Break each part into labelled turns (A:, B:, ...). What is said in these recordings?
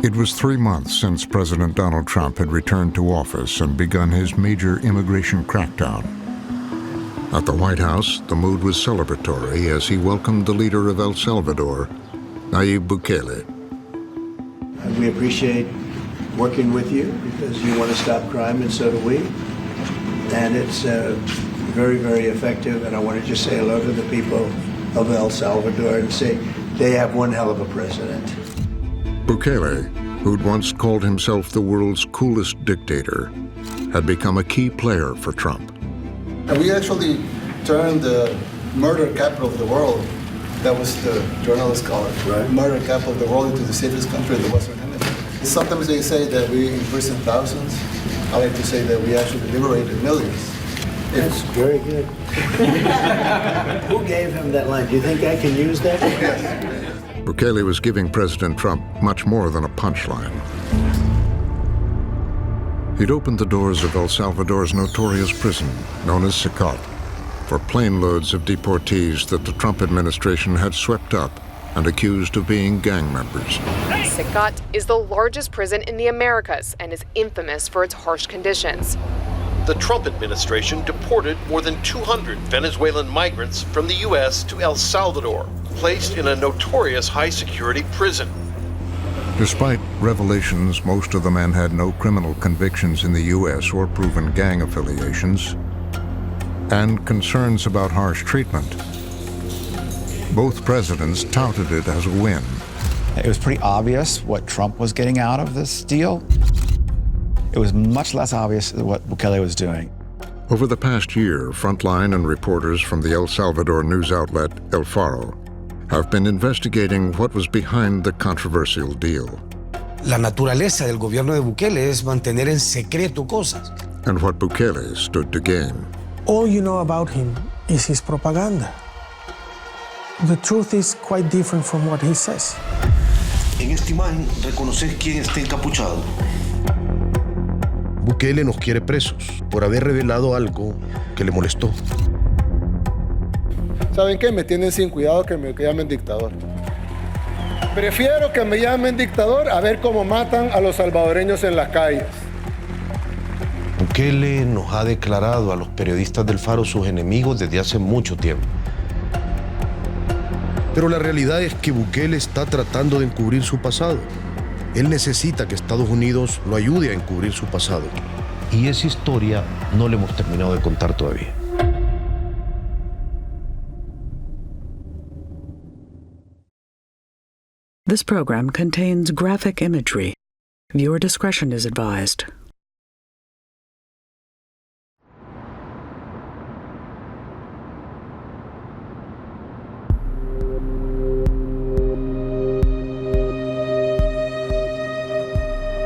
A: It was 3 months since President Donald Trump had returned to office and begun his major immigration crackdown. At the White House, the mood was celebratory as he welcomed the leader of El Salvador, Nayib Bukele.
B: We appreciate working with you because you want to stop crime, and so do we. And it's very, very effective. And I want to just say hello to the people of El Salvador and say they have one hell of a president.
A: Bukele, who'd once called himself the world's coolest dictator, had become a key player for Trump.
C: And we actually turned the murder capital of the world, that was the journalists call it, right? Murder capital of the world, into the safest country in the Western Hemisphere. Sometimes they say that we imprison thousands. I like to say that we actually liberated millions.
B: That's very good. Who gave him that line? Do you think I can use that?
A: Bukele was giving President Trump much more than a punchline. He'd opened the doors of El Salvador's notorious prison, known as SICOT, for plane loads of deportees that the Trump administration had swept up and accused of being gang members.
D: SICOT is the largest prison in the Americas and is infamous for its harsh conditions.
E: The Trump administration deported more than 200 Venezuelan migrants from the U.S. to El Salvador, placed in a notorious high-security prison.
A: Despite revelations most of the men had no criminal convictions in the U.S. or proven gang affiliations, and concerns about harsh treatment, both presidents touted it as a win.
F: It was pretty obvious what Trump was getting out of this deal. It was much less obvious what Bukele was doing.
A: Over the past year, Frontline and reporters from the El Salvador news outlet El Faro have been investigating what was behind the controversial deal.
G: La naturaleza del gobierno de Bukele es mantener en secreto cosas.
A: And what Bukele stood to gain.
H: All you know about him is his propaganda. The truth is quite different from what he says.
I: En esta imagen, reconocer quién está encapuchado.
J: Bukele nos quiere presos por haber revelado algo que le molestó.
C: ¿Saben qué? Me tienen sin cuidado que me llamen dictador. Prefiero que me llamen dictador a ver cómo matan a los salvadoreños en las calles.
J: Bukele nos ha declarado a los periodistas del Faro sus enemigos desde hace mucho tiempo. Pero la realidad es que Bukele está tratando de encubrir su pasado. Él necesita que Estados Unidos lo ayude a encubrir su pasado. Y esa historia no le hemos terminado de contar todavía.
K: This program contains graphic imagery. Viewer discretion is advised.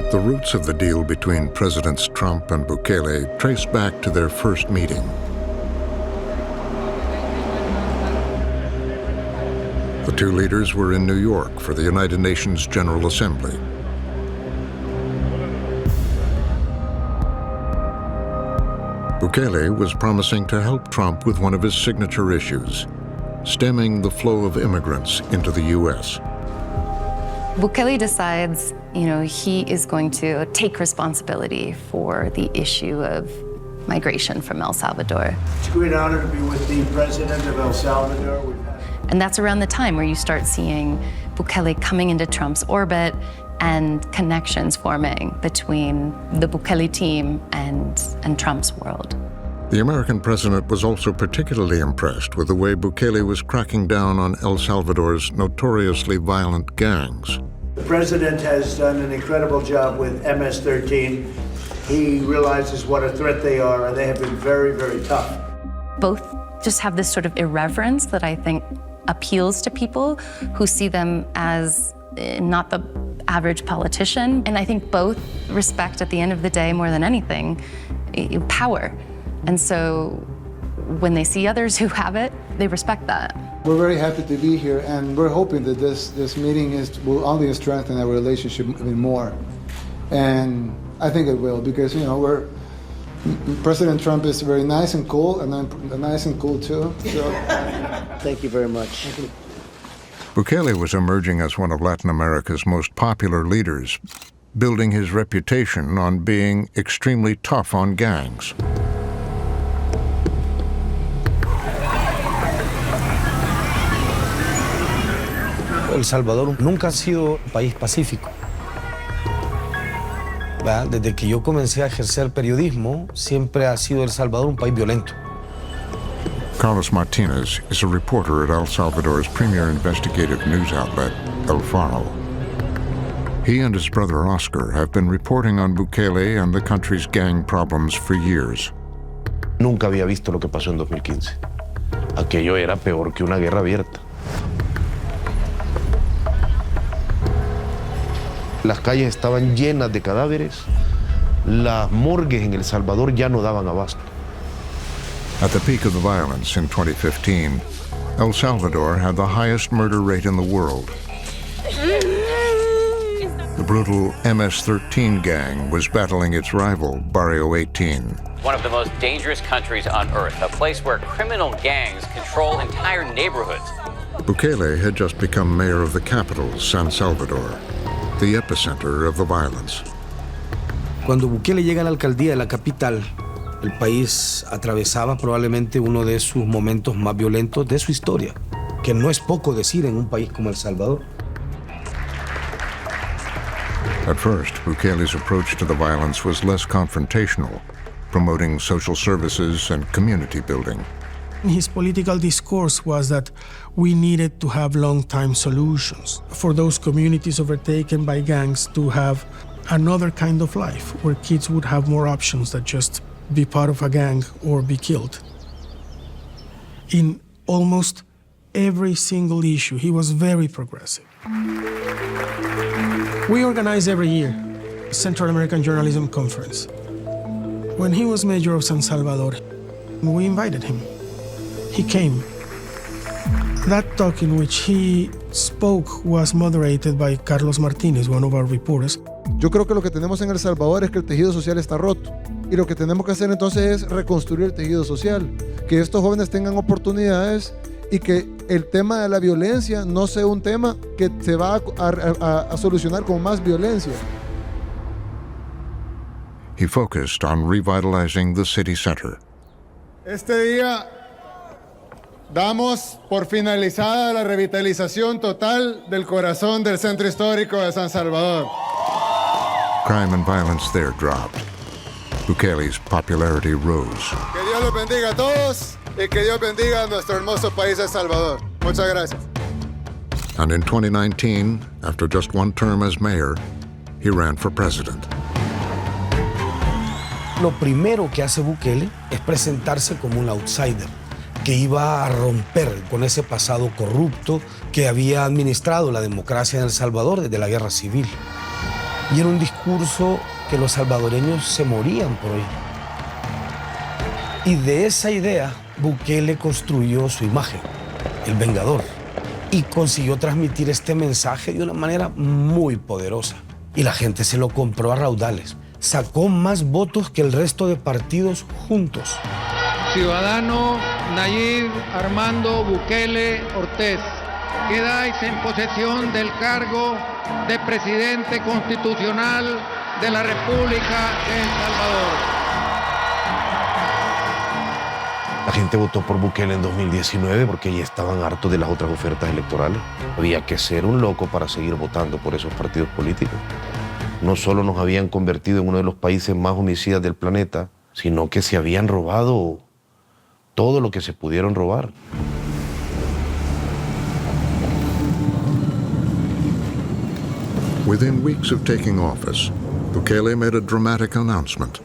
A: The roots of the deal between Presidents Trump and Bukele trace back to their first meeting. The two leaders were in New York for the United Nations General Assembly. Bukele was promising to help Trump with one of his signature issues, stemming the flow of immigrants into the U.S.
L: Bukele decides, he is going to take responsibility for the issue of migration from El Salvador.
B: It's a great honor to be with the president of El Salvador.
L: And that's around the time where you start seeing Bukele coming into Trump's orbit and connections forming between the Bukele team and Trump's world.
A: The American president was also particularly impressed with the way Bukele was cracking down on El Salvador's notoriously violent gangs.
B: The president has done an incredible job with MS-13. He realizes what a threat they are, and they have been very, very tough.
L: Both just have this sort of irreverence that I think appeals to people who see them as not the average politician. And I think both respect, at the end of the day, more than anything, power. And so when they see others who have it, they respect that.
C: We're very happy to be here, and we're hoping that this meeting will only strengthen our relationship even more. And I think it will, because President Trump is very nice and cool, and I'm nice and cool too. So.
B: Thank you very much.
A: Bukele was emerging as one of Latin America's most popular leaders, building his reputation on being extremely tough on gangs.
G: El Salvador nunca ha sido un país pacífico. ¿Verdad? Desde que yo comencé a ejercer periodismo, siempre ha sido El Salvador un país violento.
A: Carlos Martinez is a reporter at El Salvador's premier investigative news outlet, El Faro. He and his brother Oscar have been reporting on Bukele and the country's gang problems for years.
J: Nunca había visto lo que pasó en 2015. Aquello era peor que una guerra abierta. Las calles estaban llenas de cadáveres. Las morgues en El Salvador ya no daban abasto.
A: At the peak of the violence in 2015, El Salvador had the highest murder rate in the world. The brutal MS-13 gang was battling its rival, Barrio 18.
M: One of the most dangerous countries on earth, a place where criminal gangs control entire neighborhoods.
A: Bukele had just become mayor of the capital, San Salvador, the epicenter of the violence.
G: Cuando Bukele llega a la alcaldía de la capital, el país atravesaba probablemente uno de sus momentos más violentos de su historia, que no es poco decir en un país como El Salvador.
A: At first, Bukele's approach to the violence was less confrontational, promoting social services and community building.
H: His political discourse was that we needed to have long-time solutions for those communities overtaken by gangs to have another kind of life where kids would have more options than just be part of a gang or be killed. In almost every single issue, he was very progressive. We organize every year a Central American Journalism Conference. When he was mayor of San Salvador, we invited him. He came. That talk in which he spoke was moderated by Carlos Martinez, one of our reporters.
N: Yo creo que lo que tenemos en El Salvador es que el tejido social está roto. Y lo que tenemos que hacer entonces es reconstruir el tejido social. Que estos jóvenes tengan oportunidades y que el tema de la violencia no sea un tema que se va a solucionar con más violencia.
A: He focused on revitalizing the city center.
N: Este día damos por finalizada la revitalización total del corazón del centro histórico de San Salvador.
A: Crime and violence there dropped. Bukele's popularity rose.
N: Que Dios los bendiga a todos y que Dios bendiga a nuestro hermoso país El Salvador. Muchas gracias.
A: And in 2019, after just one term as mayor, he ran for president.
G: Lo primero que hace Bukele es presentarse como un outsider, que iba a romper con ese pasado corrupto que había administrado la democracia en El Salvador desde la guerra civil. Y era un discurso que los salvadoreños se morían por oír. Y de esa idea, Bukele construyó su imagen, el Vengador, y consiguió transmitir este mensaje de una manera muy poderosa. Y la gente se lo compró a raudales. Sacó más votos que el resto de partidos juntos.
O: Ciudadano Nayib Armando Bukele Ortiz, quedáis en posesión del cargo de presidente constitucional de la República de El Salvador.
J: La gente votó por Bukele en 2019 porque ya estaban hartos de las otras ofertas electorales. Había que ser un loco para seguir votando por esos partidos políticos. No solo nos habían convertido en uno de los países más homicidas del planeta, sino que se habían robado todo lo que se pudieron robar.
A: Within weeks of taking office, Bukele made a dramatic announcement.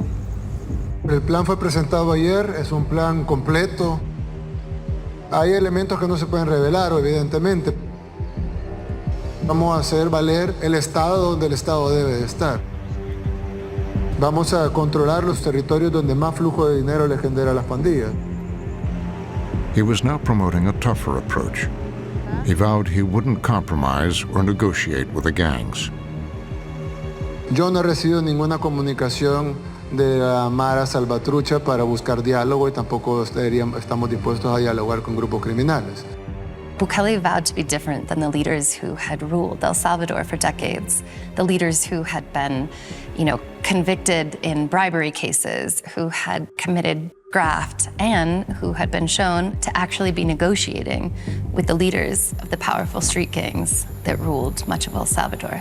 N: El plan fue presentado ayer, es un plan completo. Hay elementos que no se pueden revelar, evidentemente. Vamos a hacer valer el Estado donde el Estado debe de estar. Vamos a controlar los territorios donde más flujo de dinero le genera a las pandillas.
A: He was now promoting a tougher approach. He vowed he wouldn't compromise or negotiate with the gangs.
N: Yo no he recibido ninguna comunicación de la Mara Salvatrucha para buscar diálogo y tampoco estamos dispuestos a dialogar con grupos criminales.
L: Bukele vowed to be different than the leaders who had ruled El Salvador for decades, the leaders who had been, convicted in bribery cases, who had committed graft, and who had been shown to actually be negotiating with the leaders of the powerful street gangs that ruled much of El Salvador.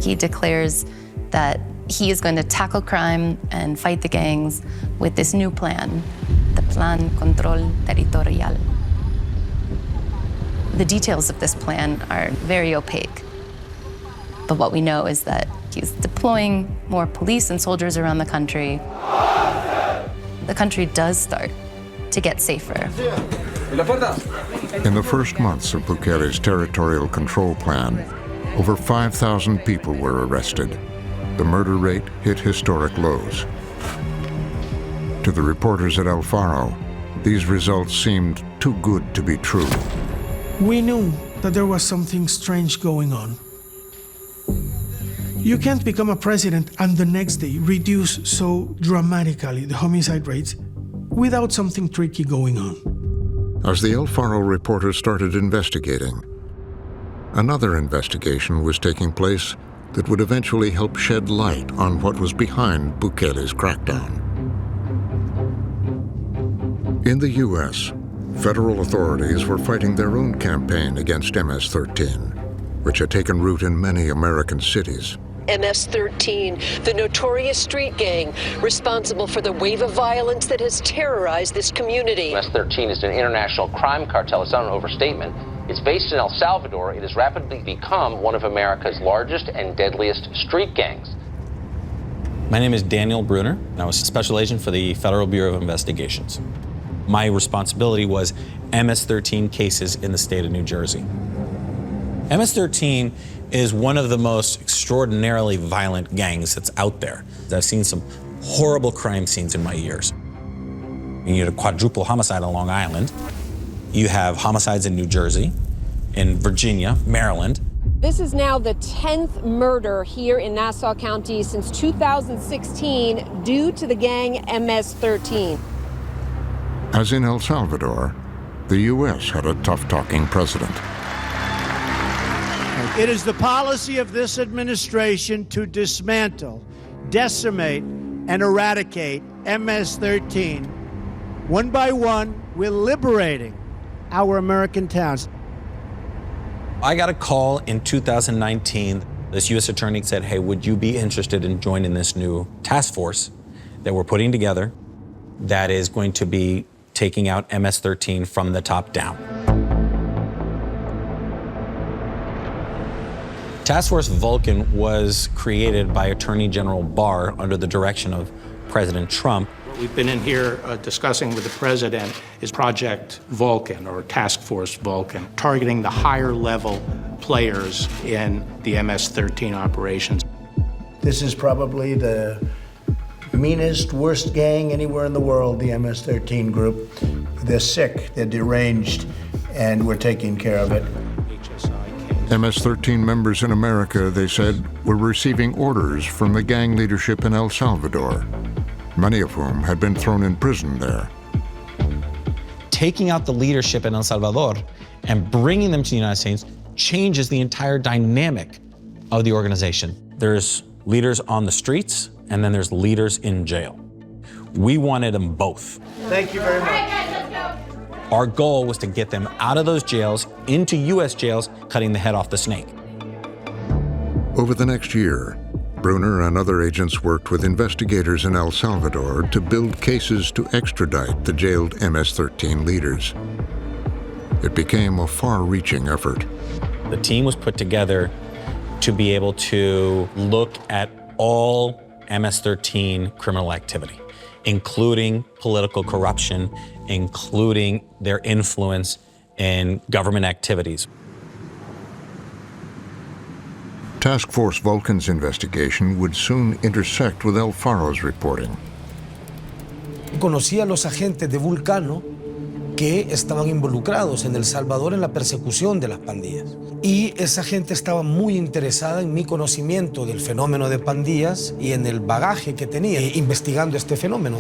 L: He declares that he is going to tackle crime and fight the gangs with this new plan, the Plan Control Territorial. The details of this plan are very opaque, but what we know is that he's deploying more police and soldiers around the country. The country does start to get safer.
A: In the first months of Bukele's territorial control plan, over 5,000 people were arrested. The murder rate hit historic lows. To the reporters at El Faro, these results seemed too good to be true.
H: We knew that there was something strange going on. You can't become a president and the next day reduce so dramatically the homicide rates without something tricky going on.
A: As the El Faro reporters started investigating, another investigation was taking place that would eventually help shed light on what was behind Bukele's crackdown. In the U.S., federal authorities were fighting their own campaign against MS-13, which had taken root in many American cities.
P: MS-13, the notorious street gang responsible for the wave of violence that has terrorized this community.
Q: MS-13 is an international crime cartel. It's not an overstatement. It's based in El Salvador. It has rapidly become one of America's largest and deadliest street gangs.
R: My name is Daniel Bruner, and I was a special agent for the Federal Bureau of Investigations. My responsibility was MS-13 cases in the state of New Jersey. MS-13 is one of the most extraordinarily violent gangs that's out there. I've seen some horrible crime scenes in my years. You had a quadruple homicide on Long Island. You have homicides in New Jersey, in Virginia, Maryland.
S: This is now the 10th murder here in Nassau County since 2016 due to the gang MS-13.
A: As in El Salvador, the U.S. had a tough-talking president.
T: It is the policy of this administration to dismantle, decimate, and eradicate MS-13. One by one, we're liberating our American towns.
R: I got a call in 2019. This U.S. attorney said, hey, would you be interested in joining this new task force that we're putting together that is going to be taking out MS-13 from the top down? Task Force Vulcan was created by Attorney General Barr under the direction of President Trump.
U: What we've been in here discussing with the president is Project Vulcan, or Task Force Vulcan, targeting the higher level players in the MS-13 operations.
B: This is probably the meanest, worst gang anywhere in the world, the MS-13 group. They're sick, they're deranged, and we're taking care of it.
A: MS-13 members in America, they said, were receiving orders from the gang leadership in El Salvador, many of whom had been thrown in prison there.
R: Taking out the leadership in El Salvador and bringing them to the United States changes the entire dynamic of the organization. There's leaders on the streets, and then there's leaders in jail. We wanted them both.
B: Thank you very much.
R: Our goal was to get them out of those jails into U.S. jails, cutting the head off the snake.
A: Over the next year, Bruner and other agents worked with investigators in El Salvador to build cases to extradite the jailed MS-13 leaders. It became a far-reaching effort.
R: The team was put together to be able to look at all MS-13 criminal activity, including political corruption, including their influence in government activities.
A: Task Force Vulcan's investigation would soon intersect with El Faro's reporting.
G: Conocí a los agentes de Vulcano que estaban involucrados en El Salvador en la persecución de las pandillas. Y esa gente estaba muy interesada en mi conocimiento del fenómeno de pandillas y en el bagaje que tenía investigando este fenómeno.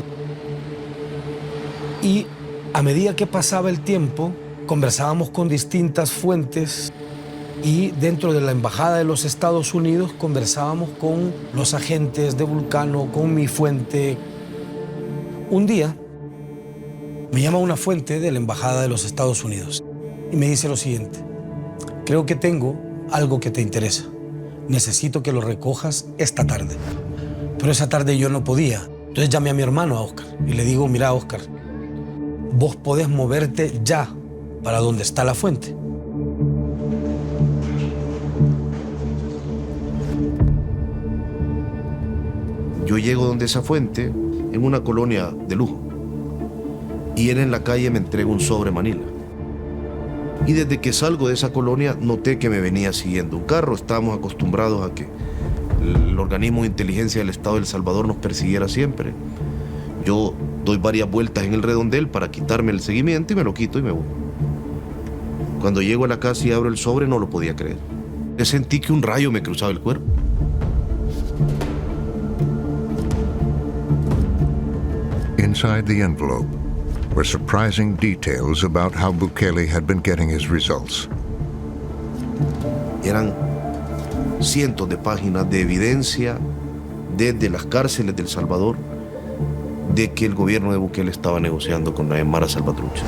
G: Y a medida que pasaba el tiempo, conversábamos con distintas fuentes y dentro de la Embajada de los Estados Unidos conversábamos con los agentes de Vulcano, con mi fuente. Un día me llama una fuente de la Embajada de los Estados Unidos y me dice lo siguiente: creo que tengo algo que te interesa. Necesito que lo recojas esta tarde. Pero esa tarde yo no podía. Entonces llamé a mi hermano, a Oscar, y le digo: mira, Oscar, vos podés moverte ya para donde está la fuente.
J: Yo llego donde esa fuente en una colonia de lujo y él en la calle me entrega un sobre Manila. Y desde que salgo de esa colonia noté que me venía siguiendo un carro. Estábamos acostumbrados a que el organismo de inteligencia del Estado de El Salvador nos persiguiera siempre. Yo doy varias vueltas en el redondel para quitarme el seguimiento y me lo quito y me voy. Cuando llego a la casa y abro el sobre no lo podía creer. Sentí que un rayo me cruzaba el cuerpo.
A: Inside the envelope were surprising details about how Bukele had been getting his results.
J: Eran cientos de páginas de evidencia desde las cárceles de El Salvador de que el gobierno de Bukele estaba negociando con la Mara Salvatrucha.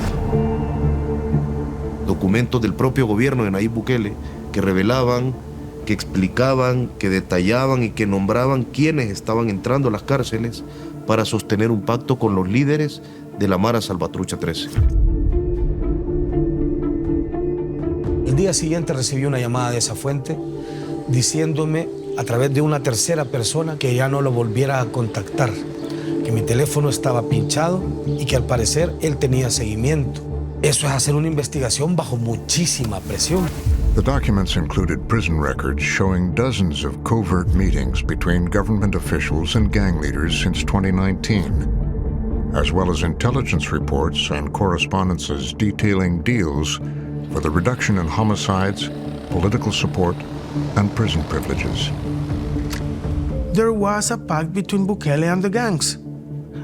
J: Documentos del propio gobierno de Nayib Bukele que revelaban, que explicaban, que detallaban y que nombraban quiénes estaban entrando a las cárceles para sostener un pacto con los líderes de la Mara Salvatrucha 13.
G: El día siguiente recibí una llamada de esa fuente diciéndome a través de una tercera persona que ya no lo volviera a contactar, que mi teléfono estaba pinchado y que al parecer él tenía seguimiento. Eso es hacer una investigación bajo muchísima presión.
A: The documents included prison records showing dozens of covert meetings between government officials and gang leaders since 2019, as well as intelligence reports and correspondences detailing deals for the reduction in homicides, political support, and prison privileges.
H: There was a pact between Bukele and the gangs.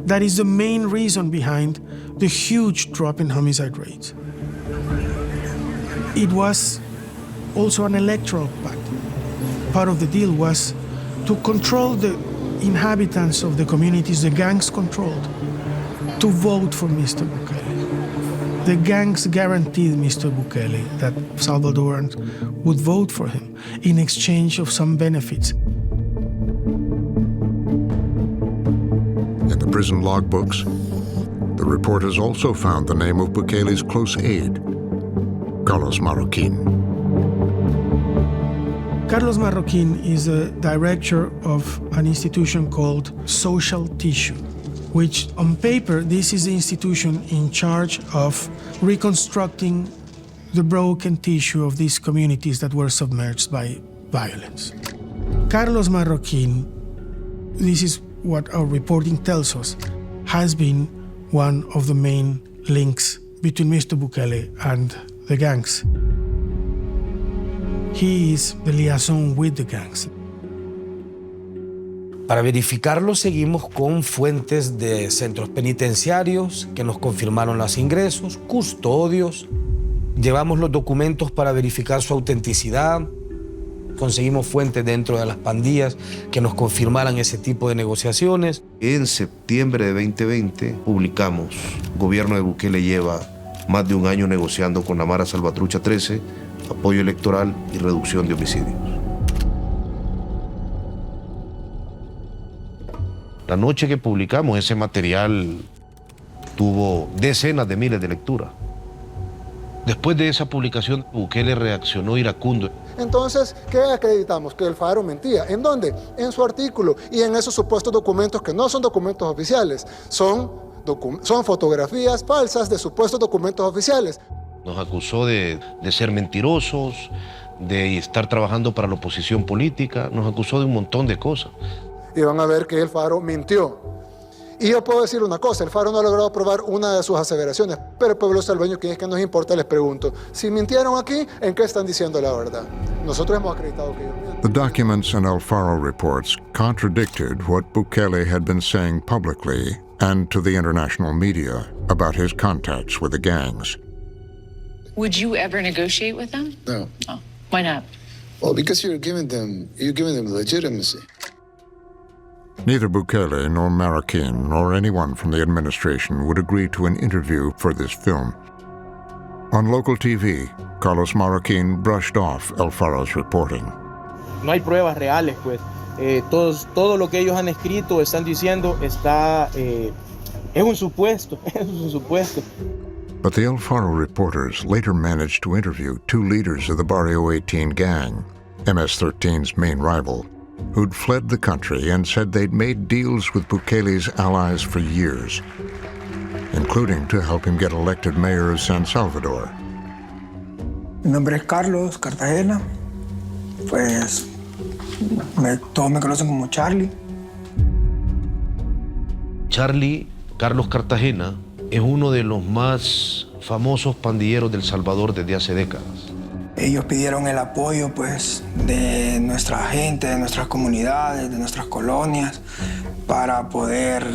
H: That is the main reason behind the huge drop in homicide rates. It was also an electoral pact. Part of the deal was to control the inhabitants of the communities the gangs controlled to vote for Mr. Bukele. The gangs guaranteed Mr. Bukele that Salvadorans would vote for him in exchange of some benefits.
A: In the prison logbooks, the reporters also found the name of Bukele's close aide, Carlos Marroquin.
H: Carlos Marroquin is a director of an institution called Social Tissue, which on paper, this is the institution in charge of reconstructing the broken tissue of these communities that were submerged by violence. Carlos Marroquin, this is what our reporting tells us, has been one of the main links between Mr. Bukele and the gangs. He is the liaison with the gangs.
G: Para verificarlo seguimos con fuentes de centros penitenciarios que nos confirmaron los ingresos, custodios. Llevamos los documentos para verificar su autenticidad. Conseguimos fuentes dentro de las pandillas que nos confirmaran ese tipo de negociaciones.
J: En septiembre de 2020 publicamos, el gobierno de Bukele lleva más de un año negociando con la Mara Salvatrucha 13, apoyo electoral y reducción de homicidios. La noche que publicamos ese material tuvo decenas de miles de lecturas. Después de esa publicación, Bukele reaccionó iracundo.
N: Entonces, ¿qué acreditamos? Que el Faro mentía. ¿En dónde? En su artículo y en esos supuestos documentos que no son documentos oficiales, son fotografías falsas de supuestos documentos oficiales.
J: Nos acusó de ser mentirosos, de estar trabajando para la oposición política, nos acusó de un montón de cosas.
N: Y van a ver que el Faro mintió. Y yo puedo decir una cosa, el Faro no ha logrado probar una de sus aseveraciones, pero el pueblo salvadoreño, ¿qué es que nos importa? Les pregunto, si mintieron aquí, ¿en qué están diciendo la verdad? Nosotros hemos acreditado que ellos mienten.
A: The documents and Alfaro reports contradicted what Bukele had been saying publicly and to the international media about his contacts with the gangs.
D: Would you ever negotiate with them?
C: No.
D: Oh, why not?
C: Well, because you're giving them legitimacy.
A: Neither Bukele nor Marroquin nor anyone from the administration would agree to an interview for this film. On local TV, Carlos Marroquin brushed off Alfaro's reporting.
V: No hay pruebas reales, pues. Todo lo que ellos han escrito, están diciendo, es un supuesto, es un supuesto.
A: But the Alfaro reporters later managed to interview two leaders of the Barrio 18 gang, MS-13's main rival, who'd fled the country and said they'd made deals with Bukele's allies for years, including to help him get elected mayor of San Salvador.
W: Mi nombre es Carlos Cartagena, pues todos me conocen como Charlie.
J: Carlos Cartagena, es uno de los más famosos pandilleros del Salvador desde hace décadas.
W: Ellos pidieron el apoyo, pues, de nuestra gente, de nuestras comunidades, de nuestras colonias, para poder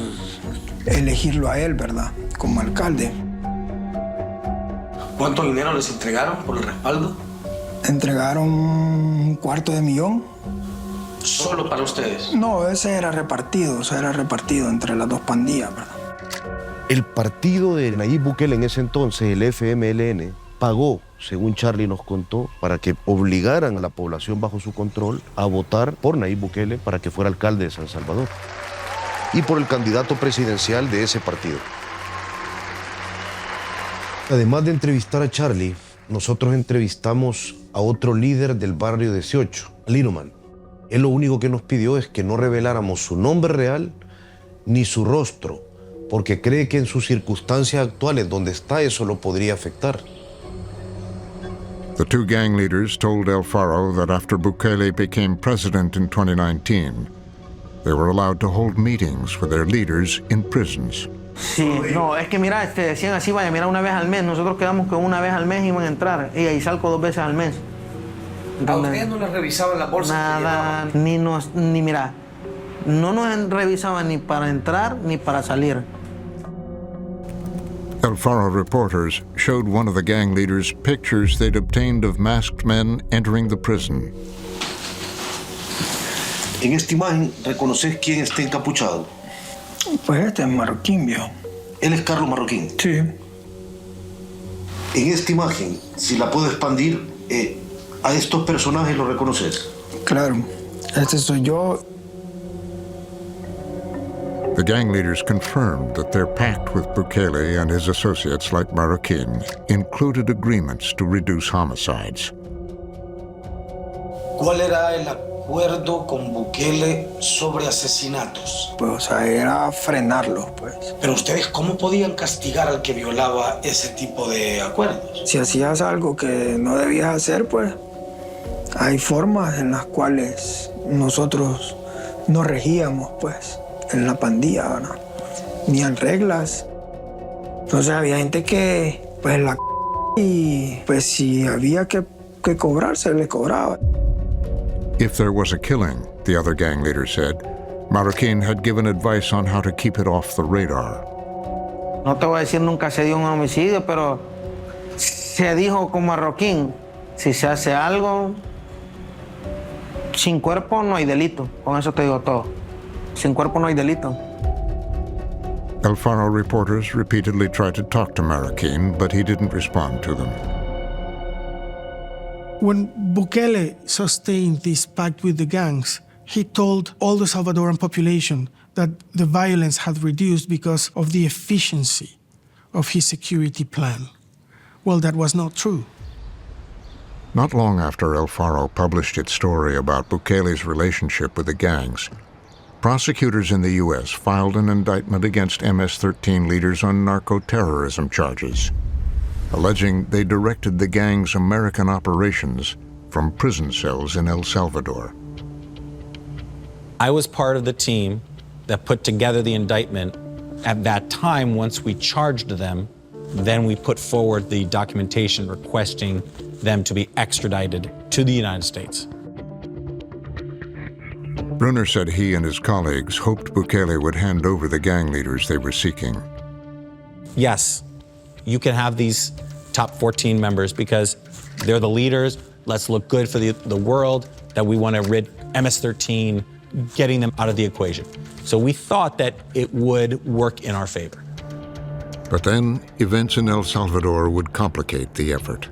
W: elegirlo a él, ¿verdad?, como alcalde.
G: ¿Cuánto dinero les entregaron por el respaldo?
W: Entregaron $250,000.
G: ¿Solo para ustedes?
W: No, ese era repartido entre las dos pandillas, ¿verdad?
J: El partido de Nayib Bukele en ese entonces, el FMLN, pagó, según Charlie nos contó, para que obligaran a la población bajo su control a votar por Nayib Bukele para que fuera alcalde de San Salvador y por el candidato presidencial de ese partido. Además de entrevistar a Charlie, nosotros entrevistamos a otro líder del barrio 18, Linoman. Él lo único que nos pidió es que no reveláramos su nombre real ni su rostro, porque cree que en sus circunstancias actuales donde está eso lo podría afectar.
A: The two gang leaders told Alfaro that after Bukele became president in 2019, they were allowed to hold meetings with their leaders in prisons.
X: Sí, no, es que mira, decían así, vaya, mira, una vez al mes. Nosotros quedamos que una vez al mes iban a entrar y ahí salgo 2 veces al mes.
G: ¿A ustedes no les revisaban la bolsa?
X: Nada, ni mira, no nos revisaban ni para entrar ni para salir.
A: Alfaro reporters showed one of the gang leaders pictures they'd obtained of masked men entering the prison.
I: En esta imagen, ¿reconoces quién está encapuchado?
W: Pues este es Marroquín, viejo.
I: ¿Él es Carlos Marroquín?
W: Sí.
I: En esta imagen, si la puedo expandir, ¿a estos personajes los reconoces?
W: Claro, este soy yo.
A: The gang leaders confirmed that their pact with Bukele and his associates like Marroquin included agreements to reduce homicides.
G: ¿Cuál era el acuerdo con Bukele sobre asesinatos?
W: Pues, o sea, era frenarlos, pues.
G: Pero ustedes, ¿cómo podían castigar al que violaba ese tipo de acuerdos?
W: Si hacías algo que no debías hacer, pues, hay formas en las cuales nosotros nos regíamos, pues, en la pandilla, ¿verdad? Tenían reglas. Entonces había gente que, pues, y pues si había que cobrar, se le cobraba.
A: If there was a killing, the other gang leader said, Marroquin had given advice on how to keep it off the radar.
X: No te voy a decir nunca se dio un homicidio, pero se dijo con Marroquín, si se hace algo, sin cuerpo no hay delito. Con eso te digo todo. Sin cuerpo no hay delito.
A: Alfaro reporters repeatedly tried to talk to Marroquin, but he didn't respond to them.
H: When Bukele sustained this pact with the gangs, he told all the Salvadoran population that the violence had reduced because of the efficiency of his security plan. Well, that was not true.
A: Not long after Alfaro published its story about Bukele's relationship with the gangs, prosecutors in the U.S. filed an indictment against MS-13 leaders on narco-terrorism charges, alleging they directed the gang's American operations from prison cells in El Salvador.
R: I was part of the team that put together the indictment. At that time, once we charged them, then we put forward the documentation requesting them to be extradited to the United States.
A: Brunner said he and his colleagues hoped Bukele would hand over the gang leaders they were seeking.
R: Yes, you can have these top 14 members because they're the leaders. Let's look good for the world, that we want to rid MS-13, getting them out of the equation. So we thought that it would work in our favor.
A: But then, events in El Salvador would complicate the effort.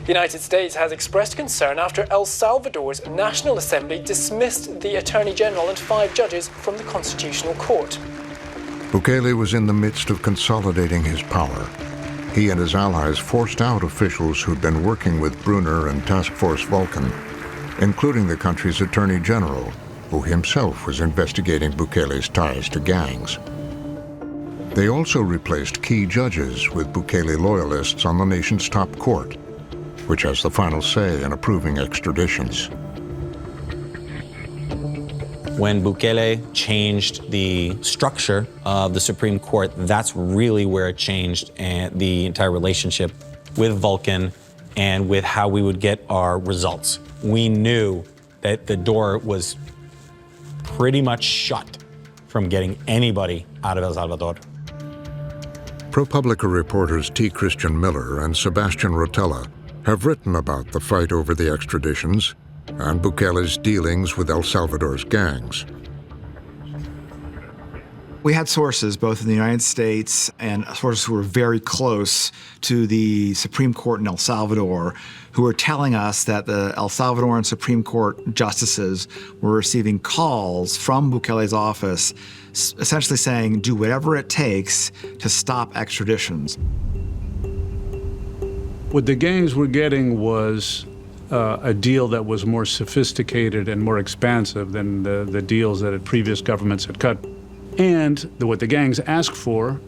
E: The United States has expressed concern after El Salvador's National Assembly dismissed the Attorney General and 5 judges from the Constitutional Court.
A: Bukele was in the midst of consolidating his power. He and his allies forced out officials who'd been working with Brunner and Task Force Vulcan, including the country's Attorney General, who himself was investigating Bukele's ties to gangs. They also replaced key judges with Bukele loyalists on the nation's top court, which has the final say in approving extraditions.
R: When Bukele changed the structure of the Supreme Court, that's really where it changed the entire relationship with Vulcan and with how we would get our results. We knew that the door was pretty much shut from getting anybody out of El Salvador.
A: ProPublica reporters T. Christian Miller and Sebastian Rotella have written about the fight over the extraditions and Bukele's dealings with El Salvador's gangs.
F: We had sources, both in the United States and sources who were very close to the Supreme Court in El Salvador, who were telling us that the El Salvadoran Supreme Court justices were receiving calls from Bukele's office, essentially saying, do whatever it takes to stop extraditions.
K: What the gangs were getting was a deal that was more sophisticated and more expansive than the deals that previous governments had cut. And what the gangs ask for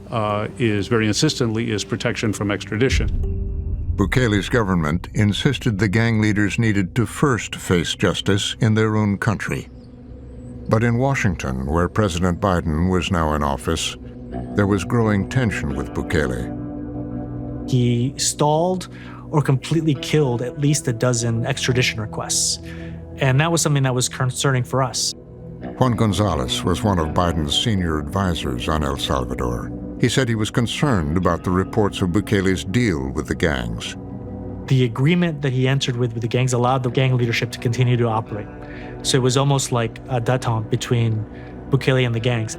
K: is, very insistently, is protection from extradition.
A: Bukele's government insisted the gang leaders needed to first face justice in their own country. But in Washington, where President Biden was now in office, there was growing tension with Bukele.
M: He stalled or completely killed at least a dozen extradition requests. And that was something that was concerning for us.
A: Juan Gonzalez was one of Biden's senior advisors on El Salvador. He said he was concerned about the reports of Bukele's deal with the gangs.
M: The agreement that he entered with the gangs allowed the gang leadership to continue to operate. So it was almost like a détente between Bukele and the gangs.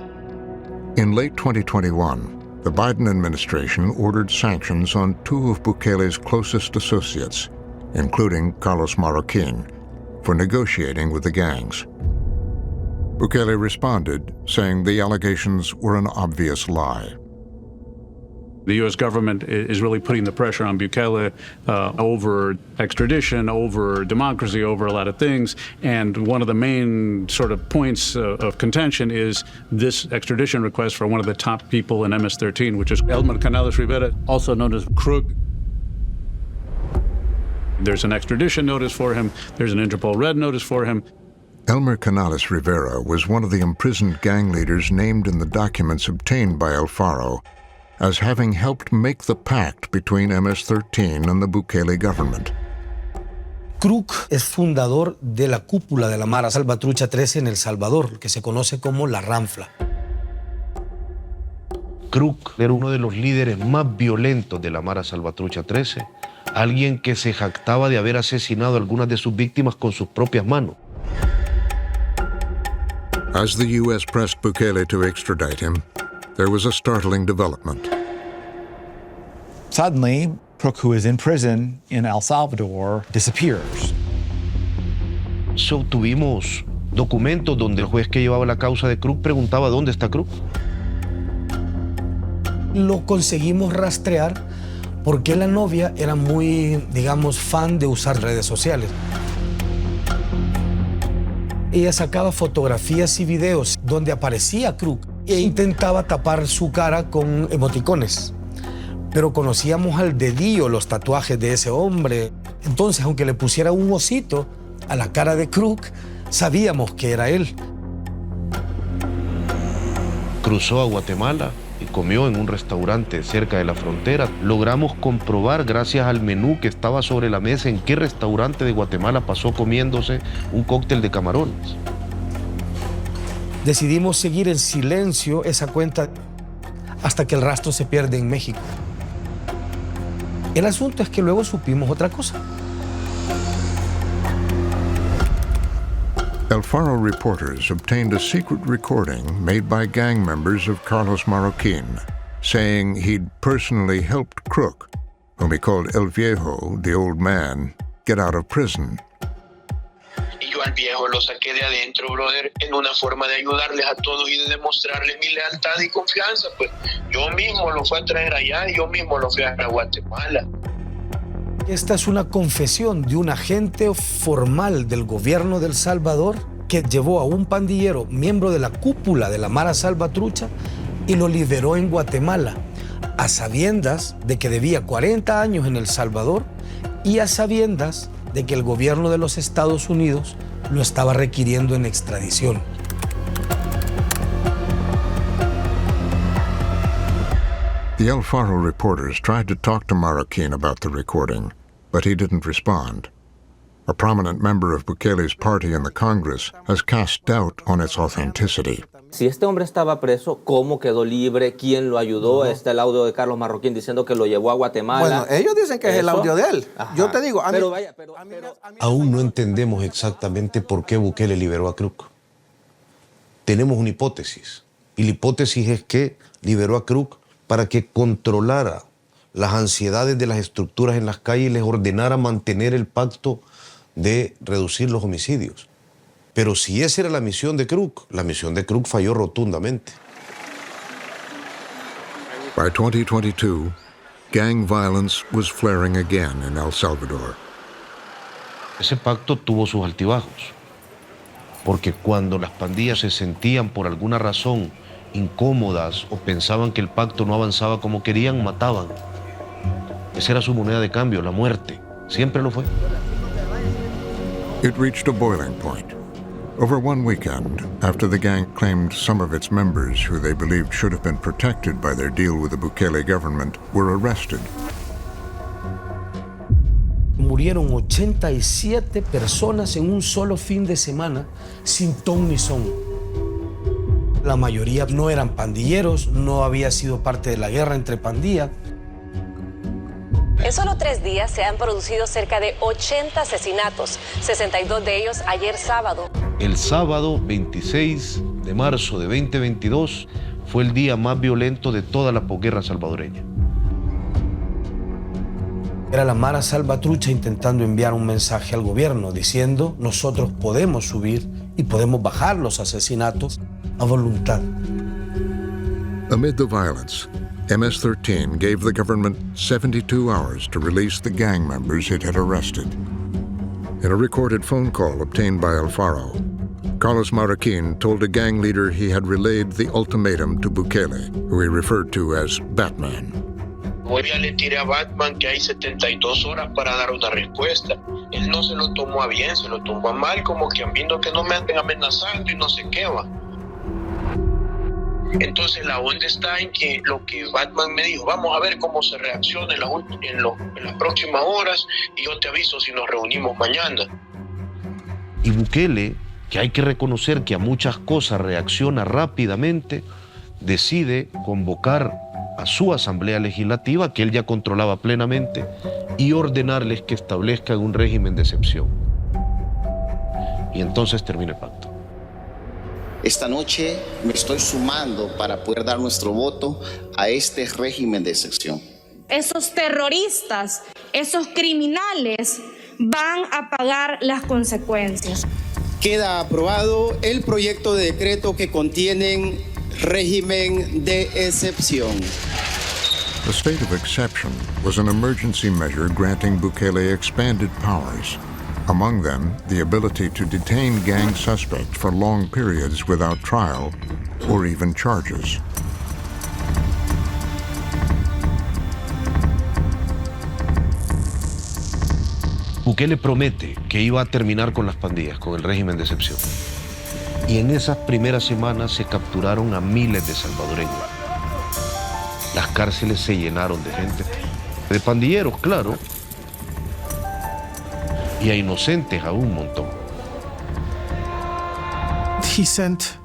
A: In late 2021, the Biden administration ordered sanctions on 2 of Bukele's closest associates, including Carlos Marroquin, for negotiating with the gangs. Bukele responded, saying the allegations were an obvious lie.
K: The U.S. government is really putting the pressure on Bukele over extradition, over democracy, over a lot of things. And one of the main sort of points of contention is this extradition request for one of the top people in MS-13, which is Elmer Canales Rivera, also known as Crook. There's an extradition notice for him. There's an Interpol Red notice for him.
A: Elmer Canales Rivera was one of the imprisoned gang leaders named in the documents obtained by El Faro as having helped make the pact between MS-13 and the Bukele government.
G: Crook es fundador de la cúpula de la Mara Salvatrucha 13 en El Salvador, que se conoce como la Ranfla.
J: Crook era uno de los líderes más violentos de la Mara Salvatrucha 13, alguien que se jactaba de haber asesinado a algunas de sus víctimas con sus propias manos.
A: As the U.S. pressed Bukele to extradite him, there was a startling development.
F: Suddenly, Crook, who is in prison in El Salvador, disappears.
J: So, tuvimos documentos donde el juez que llevaba la causa de Crook preguntaba ¿dónde está Crook?
G: Lo conseguimos rastrear porque la novia era muy, digamos, fan de usar redes sociales. Ella sacaba fotografías y videos donde aparecía Crook e intentaba tapar su cara con emoticones. Pero conocíamos al dedillo los tatuajes de ese hombre. Entonces, aunque le pusiera un osito a la cara de Crook, sabíamos que era él.
J: Cruzó a Guatemala y comió en un restaurante cerca de la frontera. Logramos comprobar, gracias al menú que estaba sobre la mesa, en qué restaurante de Guatemala pasó comiéndose un cóctel de camarones.
G: Decidimos seguir en silencio esa cuenta hasta que el rastro se pierde en México. El asunto es que luego supimos otra cosa.
A: El Faro reporters obtained a secret recording made by gang members of Carlos Marroquin, saying he'd personally helped Crook, whom he called El Viejo, the old man, get out of prison.
L: Y yo al viejo lo saqué de adentro, brother, en una forma de ayudarles a todos y de demostrarles mi lealtad y confianza. Pues yo mismo lo fui a traer allá y yo mismo lo fui a Guatemala.
G: Esta es una confesión de un agente formal del gobierno de El Salvador que llevó a un pandillero, miembro de la cúpula de la Mara Salvatrucha, y lo liberó en Guatemala, a sabiendas de que debía 40 años en El Salvador y a sabiendas de que el gobierno de los Estados Unidos lo estaba requiriendo en extradición.
A: The El Faro reporters tried to talk to Marroquin about the recording, but he didn't respond. A prominent member of Bukele's party in the Congress has cast doubt on its authenticity.
O: Si este hombre estaba preso, ¿cómo quedó libre? ¿Quién lo ayudó? Está el audio de Carlos Marroquín diciendo que lo llevó a Guatemala.
X: Bueno, ellos dicen que es el audio de él.
O: Ajá.
X: Yo te digo,
J: Aún no entendemos exactamente por qué Bukele liberó a Crook. Tenemos una hipótesis, y la hipótesis es que liberó a Crook para que controlara las ansiedades de las estructuras en las calles y les ordenara mantener el pacto de reducir los homicidios. Pero si esa era la misión de Crook falló rotundamente.
A: By 2022, gang violence was flaring again in El Salvador.
J: Ese pacto tuvo sus altibajos, porque cuando las pandillas se sentían por alguna razón incómodas o pensaban que el pacto no avanzaba como querían, mataban. Esa era su moneda de cambio, la muerte. Siempre lo fue.
A: It reached a boiling point. Over one weekend, after the gang claimed some of its members, who they believed should have been protected by their deal with the Bukele government, were arrested.
G: Murieron 87 personas en un solo fin de semana, sin ton ni son. La mayoría no eran pandilleros, no había sido parte de la guerra entre pandillas.
P: En solo 3 días se han producido cerca de 80 asesinatos, 62 de ellos ayer sábado.
J: El sábado 26 de marzo de 2022 fue el día más violento de toda la posguerra salvadoreña.
G: Era la Mara Salvatrucha intentando enviar un mensaje al gobierno diciendo: nosotros podemos subir y podemos bajar los asesinatos a voluntad.
A: Amid the violence, MS-13 gave the government 72 hours to release the gang members it had arrested. In a recorded phone call obtained by El Faro, Carlos Marroquin told a gang leader he had relayed the ultimatum to Bukele, who he referred to as Batman.
L: Hoy ya le tiré a Batman que hay 72 horas para dar una respuesta. Él no se lo tomó a bien, se lo tomó a mal, como que viendo que no me anden amenazando y no sé qué va. Entonces la onda está en que lo que Batman me dijo, vamos a ver cómo se reacciona en las próximas horas y yo te aviso si nos reunimos mañana.
J: Y Bukele, que hay que reconocer que a muchas cosas reacciona rápidamente, decide convocar a su asamblea legislativa, que él ya controlaba plenamente, y ordenarles que establezcan un régimen de excepción. Y entonces termina el pacto.
Q: Esta noche me estoy sumando para poder dar nuestro voto a este régimen de excepción.
Y: Esos terroristas, esos criminales van a pagar las consecuencias.
Z: Queda aprobado el proyecto de decreto que contiene régimen de excepción.
A: The state of exception was an emergency measure granting Bukele expanded powers. Among them, the ability to detain gang suspects for long periods without trial or even charges.
J: Bukele promete que iba a terminar con las pandillas, con el régimen de excepción. Y en esas primeras semanas se capturaron a miles de salvadoreños. Las cárceles se llenaron de gente, de pandilleros, claro, y a inocentes a un montón.
H: He sent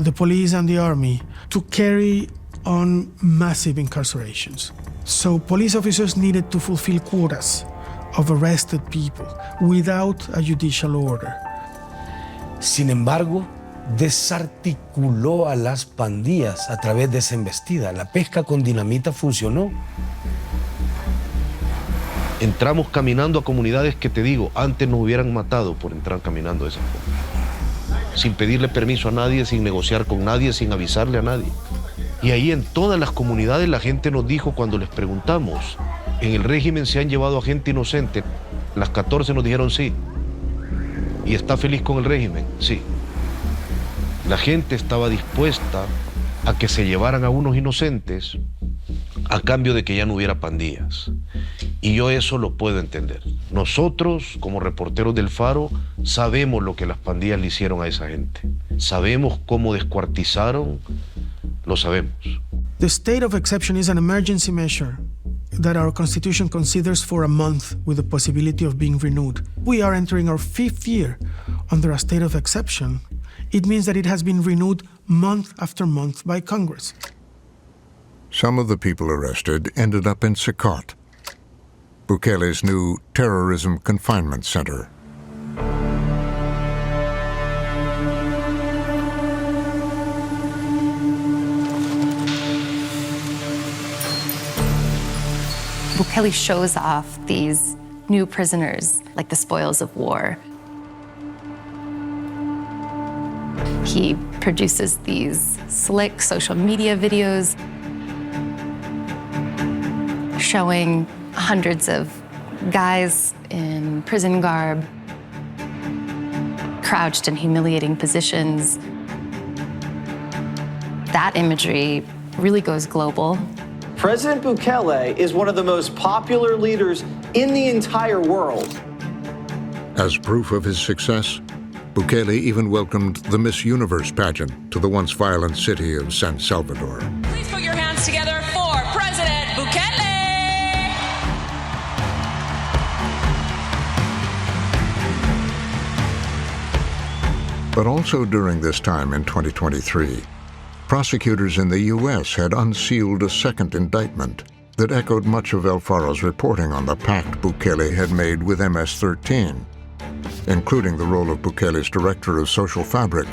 H: the police and the army to carry on massive incarcerations. So police officers needed to fulfill quotas of arrested people without a judicial order.
G: Sin embargo, desarticuló a las pandillas a través de esa embestida. La pesca con dinamita funcionó.
J: Entramos caminando a comunidades que, te digo, antes nos hubieran matado por entrar caminando de esa forma. Sin pedirle permiso a nadie, sin negociar con nadie, sin avisarle a nadie. Y ahí en todas las comunidades la gente nos dijo cuando les preguntamos, ¿en el régimen se han llevado a gente inocente? Las 14 nos dijeron sí. ¿Y está feliz con el régimen? Sí. La gente estaba dispuesta a que se llevaran a unos inocentes a cambio de que ya no hubiera pandillas. Y yo eso lo puedo entender. Nosotros, como reporteros del Faro, sabemos lo que las pandillas le hicieron a esa gente. Sabemos cómo descuartizaron, lo sabemos.
H: The state of exception is an emergency measure that our Constitution considers for a month with the possibility of being renewed. We are entering our 5th year under a state of exception. It means that it has been renewed month after month by Congress.
A: Some of the people arrested ended up in Sikot, Bukele's new terrorism confinement center.
B: Bukele shows off these new prisoners like the spoils of war. He produces these slick social media videos showing hundreds of guys in prison garb, crouched in humiliating positions. That imagery really goes global.
D: President Bukele is one of the most popular leaders in the entire world.
A: As proof of his success, Bukele even welcomed the Miss Universe pageant to the once violent city of San Salvador.
N: Please put your hands together for President Bukele.
A: But also during this time in 2023, prosecutors in the U.S. had unsealed a second indictment that echoed much of El Faro's reporting on the pact Bukele had made with MS-13, including the role of Bukele's director of social fabric,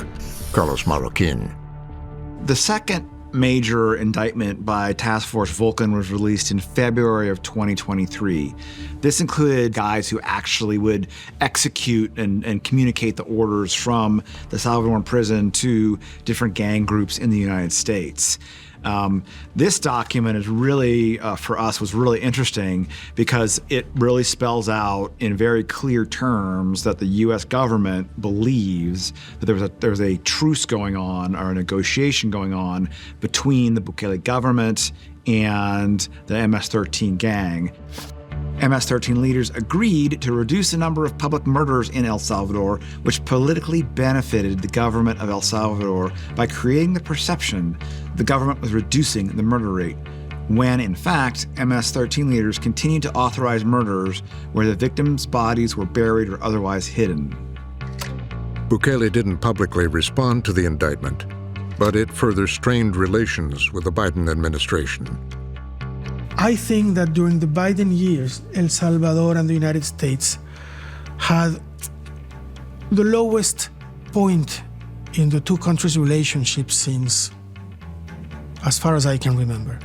A: Carlos Marroquin.
F: The second major indictment by Task Force Vulcan was released in February of 2023. This included guys who actually would execute and communicate the orders from the Salvadoran prison to different gang groups in the United States. This document is really, for us, was really interesting because it really spells out in very clear terms that the U.S. government believes that there was a truce going on or a negotiation going on between the Bukele government and the MS-13 gang. MS-13 leaders agreed to reduce the number of public murders in El Salvador, which politically benefited the government of El Salvador by creating the perception the government was reducing the murder rate, when in fact, MS-13 leaders continued to authorize murders where the victims' bodies were buried or otherwise hidden.
A: Bukele didn't publicly respond to the indictment, but it further strained relations with the Biden administration.
H: I think that during the Biden years, El Salvador and the United States had the lowest point in the two countries' relationship since, as far as I can remember.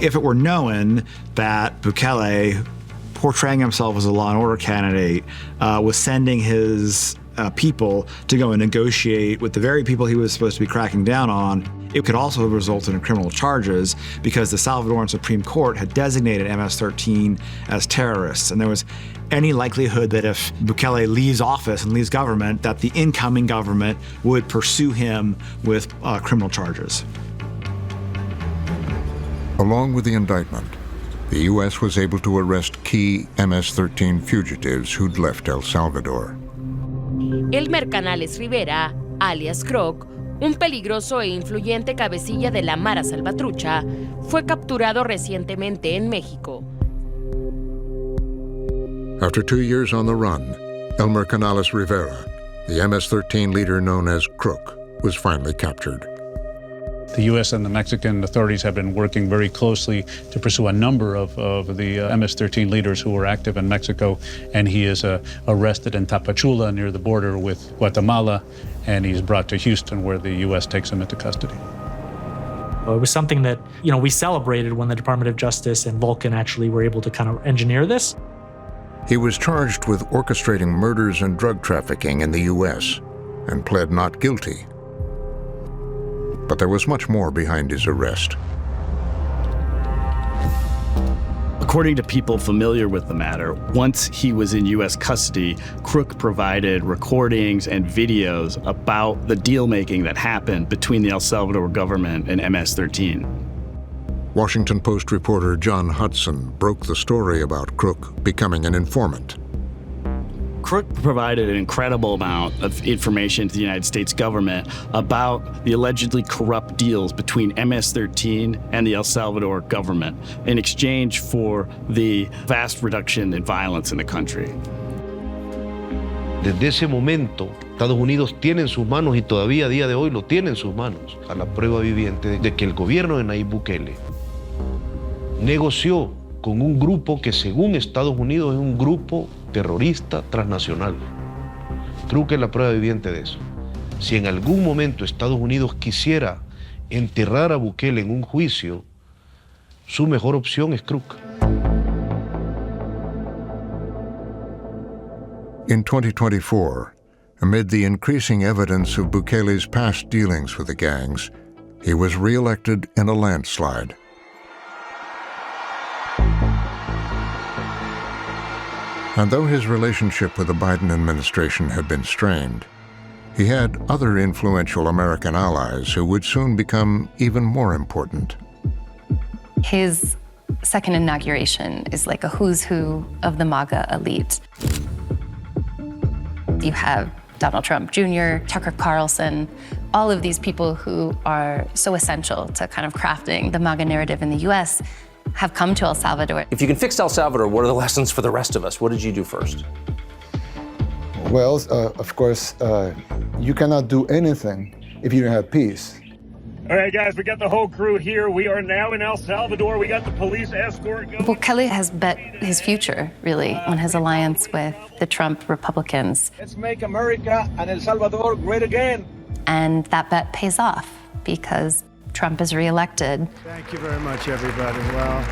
F: If it were known that Bukele, portraying himself as a law and order candidate, was sending his people to go and negotiate with the very people he was supposed to be cracking down on, it could also have resulted in criminal charges because the Salvadoran Supreme Court had designated MS-13 as terrorists. And there was any likelihood that if Bukele leaves office and leaves government, that the incoming government would pursue him with criminal charges.
A: Along with the indictment, the U.S. was able to arrest key MS-13 fugitives who'd left El Salvador.
S: Elmer Canales Rivera, alias Croc, un peligroso e influyente cabecilla de la Mara Salvatrucha, fue capturado recientemente en México.
A: After 2 years on the run, Elmer Canales Rivera, the MS-13 leader known as Crook, was finally captured.
K: The U.S. and the Mexican authorities have been working very closely to pursue a number of the MS-13 leaders who were active in Mexico, and he is arrested in Tapachula near the border with Guatemala, and he's brought to Houston where the U.S. takes him into custody.
M: It was something that, we celebrated when the Department of Justice and Vulcan actually were able to kind of engineer this.
A: He was charged with orchestrating murders and drug trafficking in the U.S. and pled not guilty. But there was much more behind his arrest.
C: According to people familiar with the matter, once he was in U.S. custody, Crook provided recordings and videos about the deal-making that happened between the El Salvador government and MS-13.
A: Washington Post reporter John Hudson broke the story about Crook becoming an informant.
C: Crook provided an incredible amount of information to the United States government about the allegedly corrupt deals between MS-13 and the El Salvador government in exchange for the vast reduction in violence in the country.
J: Desde ese momento, Estados Unidos tiene en sus manos, y todavía a día de hoy lo tiene en sus manos, a la prueba viviente de que el gobierno de Nayib Bukele negoció con un grupo que según Estados Unidos es un grupo terrorista transnacional. Creo que es la prueba viviente de eso. Si en algún momento Estados Unidos quisiera enterrar a Bukele en un juicio, su mejor opción es Crook.
A: In 2024, amid the increasing evidence of Bukele's past dealings with the gangs, he was re-elected in a landslide. And though his relationship with the Biden administration had been strained, he had other influential American allies who would soon become even more important.
B: His second inauguration is like a who's who of the MAGA elite. You have Donald Trump Jr., Tucker Carlson, all of these people who are so essential to kind of crafting the MAGA narrative in the US have come to El Salvador.
I: If you can fix El Salvador, what are the lessons for the rest of us? What did you do first?
T: Well, of course, you cannot do anything if you don't have peace.
U: All right, guys, we got the whole crew here. We are now in El Salvador. We got the police escort going.
B: Bukele has bet his future, really, on his alliance with the Trump Republicans.
U: Let's make America and El Salvador great again.
B: And that bet pays off because Trump is reelected.
U: Thank you very much, everybody. Well,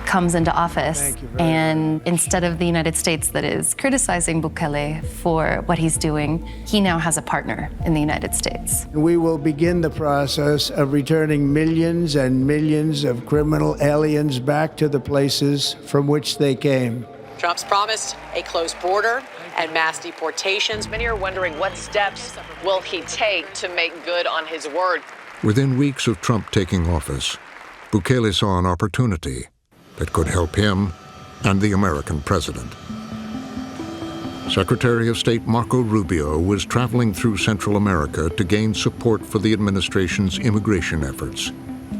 B: comes into office, and instead of the United States that is criticizing Bukele for what he's doing, he now has a partner in the United States.
V: We will begin the process of returning millions and millions of criminal aliens back to the places from which they came.
N: Trump's promised a closed border and mass deportations. Many are wondering what steps will he take to make good on his word.
A: Within weeks of Trump taking office, Bukele saw an opportunity that could help him and the American president. Secretary of State Marco Rubio was traveling through Central America to gain support for the administration's immigration efforts.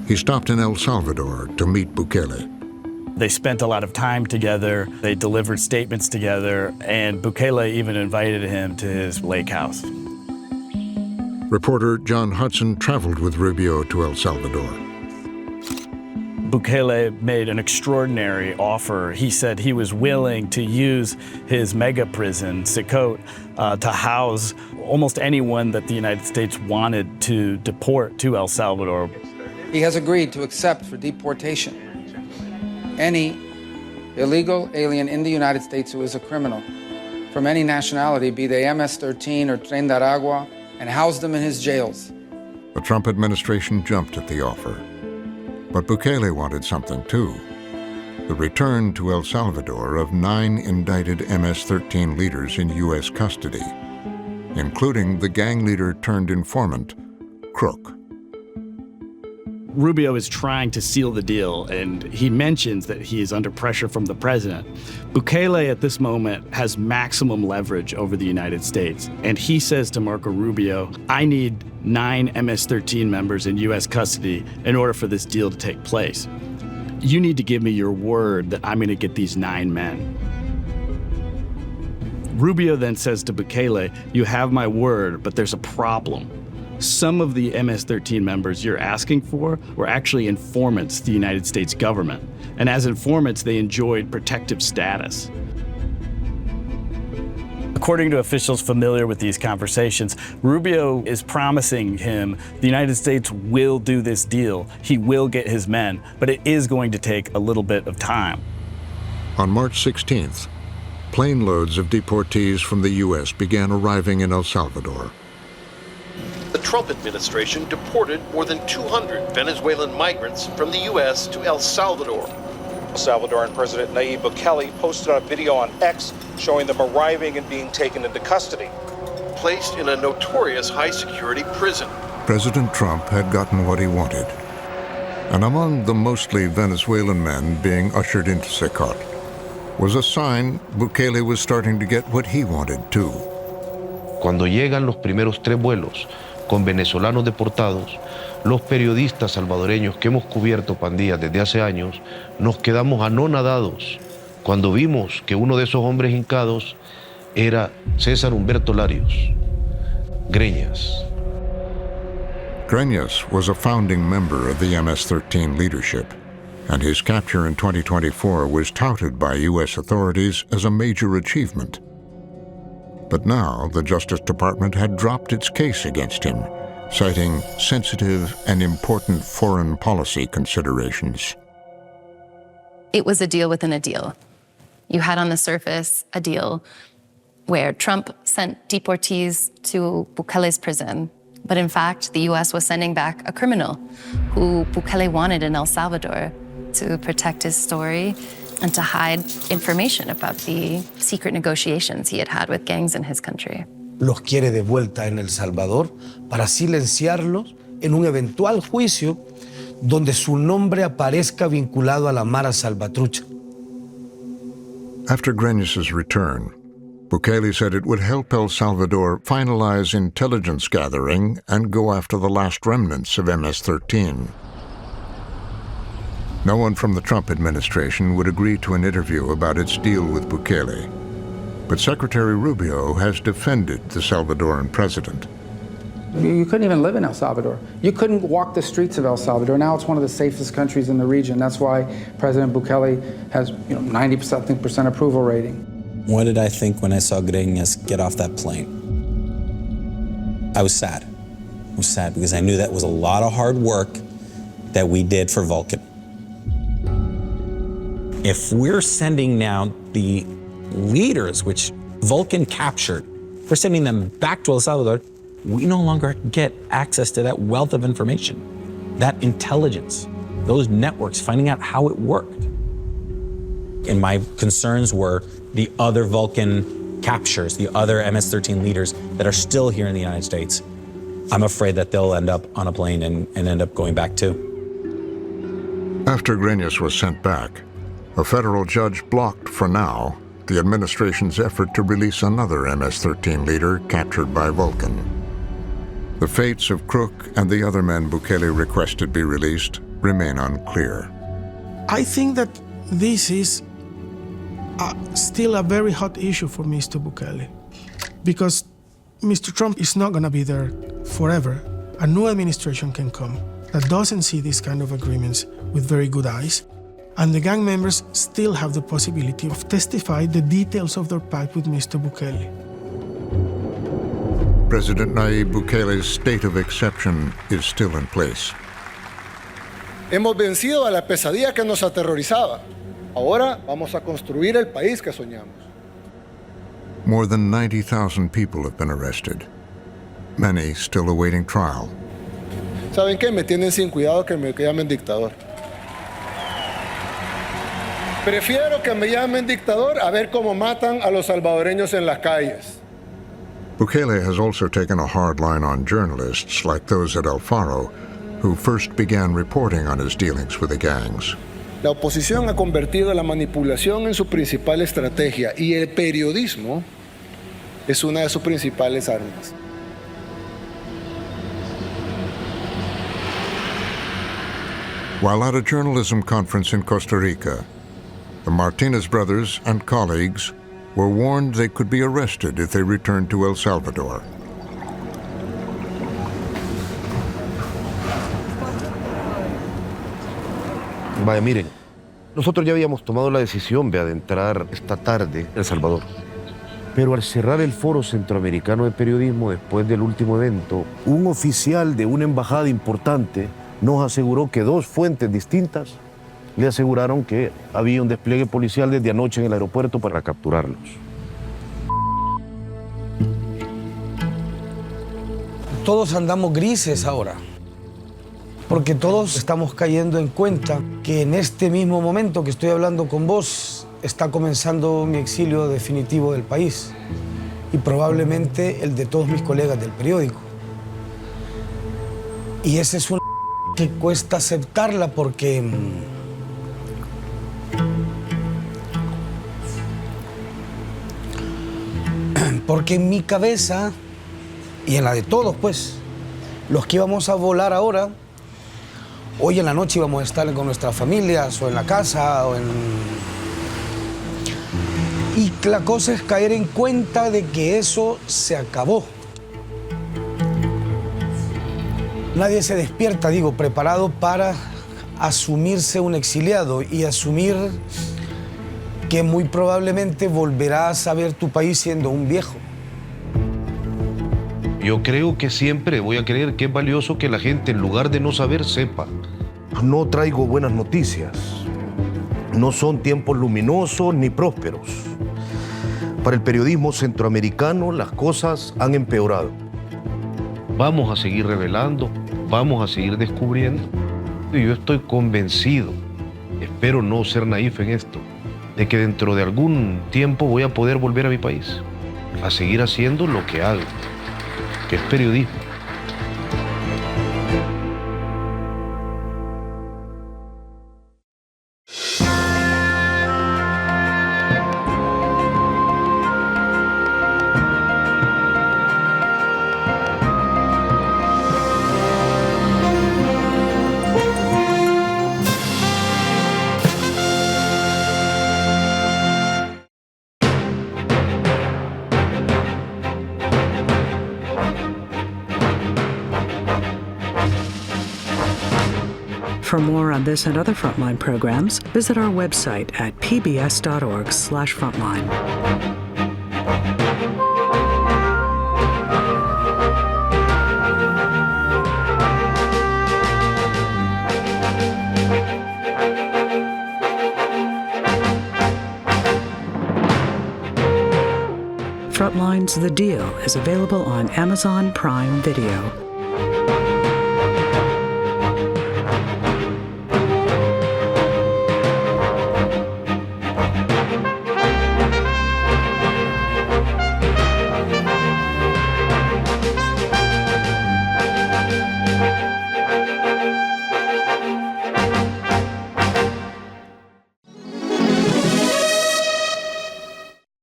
A: He stopped in El Salvador to meet Bukele.
C: They spent a lot of time together, they delivered statements together, and Bukele even invited him to his lake house.
A: Reporter John Hudson traveled with Rubio to El Salvador.
C: Bukele made an extraordinary offer. He said he was willing to use his mega prison, Sicotte, to house almost anyone that the United States wanted to deport to El Salvador.
W: He has agreed to accept for deportation any illegal alien in the United States who is a criminal from any nationality, be they MS-13 or Tren de Aragua, and house them in his jails.
A: The Trump administration jumped at the offer. But Bukele wanted something too: the return to El Salvador of 9 indicted MS-13 leaders in U.S. custody, including the gang leader turned informant, Crook.
C: Rubio is trying to seal the deal, and he mentions that he is under pressure from the president. Bukele at this moment has maximum leverage over the United States, and he says to Marco Rubio, I need 9 MS-13 members in U.S. custody in order for this deal to take place. You need to give me your word that I'm going to get these 9 men. Rubio then says to Bukele, you have my word, but there's a problem. Some of the MS-13 members you're asking for were actually informants to the United States government. And as informants, they enjoyed protective status. According to officials familiar with these conversations, Rubio is promising him the United States will do this deal. He will get his men, but it is going to take a little bit of time.
A: On March 16th, plane loads of deportees from the U.S. began arriving in El Salvador.
E: The Trump administration deported more than 200 Venezuelan migrants from the U.S. to El Salvador.
L: Salvadoran President Nayib Bukele posted a video on X showing them arriving and being taken into custody.
E: Placed in a notorious high-security prison.
A: President Trump had gotten what he wanted. And among the mostly Venezuelan men being ushered into Secot was a sign Bukele was starting to get what he wanted too.
J: Cuando llegan los primeros 3 vuelos con venezolanos deportados, los periodistas salvadoreños que hemos cubierto pandillas desde hace años, nos quedamos anonadados cuando vimos que uno de esos hombres hincados era César Humberto Larios, Greñas.
A: Greñas was a founding member of the MS-13 leadership, and his capture in 2024 was touted by U.S. authorities as a major achievement. But now the Justice Department had dropped its case against him, citing sensitive and important foreign policy considerations.
B: It was a deal within a deal. You had on the surface a deal where Trump sent deportees to Bukele's prison, but in fact, the US was sending back a criminal who Bukele wanted in El Salvador to protect his story and to hide information about the secret negotiations he had had with gangs in his country.
G: Los quiere de vuelta en El Salvador para silenciarlos en un eventual juicio donde su nombre aparezca vinculado a la Mara Salvatrucha.
A: After Greñas' return, Bukele said it would help El Salvador finalize intelligence gathering and go after the last remnants of MS-13. No one from the Trump administration would agree to an interview about its deal with Bukele. But Secretary Rubio has defended the Salvadoran president.
W: You couldn't even live in El Salvador. You couldn't walk the streets of El Salvador. Now it's one of the safest countries in the region. That's why President Bukele has 90% approval rating.
O: What did I think when I saw Greñas get off that plane? I was sad. I was sad because I knew that was a lot of hard work that we did for Vulcan. If we're sending now the leaders which Vulcan captured, we're sending them back to El Salvador, we no longer get access to that wealth of information, that intelligence, those networks, finding out how it worked. And my concerns were the other Vulcan captures, the other MS-13 leaders that are still here in the United States. I'm afraid that they'll end up on a plane and end up going back too.
A: After Greñas was sent back, a federal judge blocked, for now, the administration's effort to release another MS-13 leader captured by Vulcan. The fates of Crook and the other men Bukele requested be released remain unclear.
H: I think that this is still a very hot issue for Mr. Bukele, because Mr. Trump is not going to be there forever. A new administration can come that doesn't see these kind of agreements with very good eyes, and the gang members still have the possibility of testifying the details of their pact with Mr. Bukele.
A: President Nayib Bukele's state of exception is still in place.
P: Hemos vencido a la pesadilla que nos aterrorizaba. Ahora vamos a construir el país que soñamos.
A: More than 90,000 people have been arrested, many still awaiting trial.
P: ¿Saben qué? Me tienen sin cuidado que me llamen dictador. Prefiero que me llamen dictador a ver cómo matan a los salvadoreños en las calles.
A: Bukele has also taken a hard line on journalists like those at El Faro, who first began reporting on his dealings with the gangs.
P: La oposición ha convertido la manipulación en su principal estrategia y el periodismo es una de sus principales armas.
A: While at a journalism conference in Costa Rica, the Martinez brothers and colleagues were warned they could be arrested if they returned to El Salvador.
J: Vaya, miren, nosotros ya habíamos tomado la decisión de adentrar esta tarde en El Salvador. Pero al cerrar el Foro Centroamericano de Periodismo después del último evento, un oficial de una embajada importante nos aseguró que 2 fuentes distintas le aseguraron que había un despliegue policial desde anoche en el aeropuerto para capturarlos.
G: Todos andamos grises ahora, porque todos estamos cayendo en cuenta que en este mismo momento que estoy hablando con vos, está comenzando mi exilio definitivo del país y probablemente el de todos mis colegas del periódico. Y esa es una que cuesta aceptarla porque en mi cabeza y en la de todos, pues, los que íbamos a volar ahora, hoy en la noche íbamos a estar con nuestras familias o en la casa o en... Y la cosa es caer en cuenta de que eso se acabó. Nadie se despierta, digo, preparado para asumirse un exiliado y asumir que muy probablemente volverás a ver tu país siendo un viejo.
J: Yo creo que siempre voy a creer que es valioso que la gente, en lugar de no saber, sepa. No traigo buenas noticias. No son tiempos luminosos ni prósperos. Para el periodismo centroamericano las cosas han empeorado. Vamos a seguir revelando, vamos a seguir descubriendo. Y yo estoy convencido, espero no ser naif en esto, de que dentro de algún tiempo voy a poder volver a mi país, a seguir haciendo lo que hago, que es periodismo.
D: For more on this and other Frontline programs, visit our website at pbs.org/frontline. Frontline's The Deal is available on Amazon Prime Video.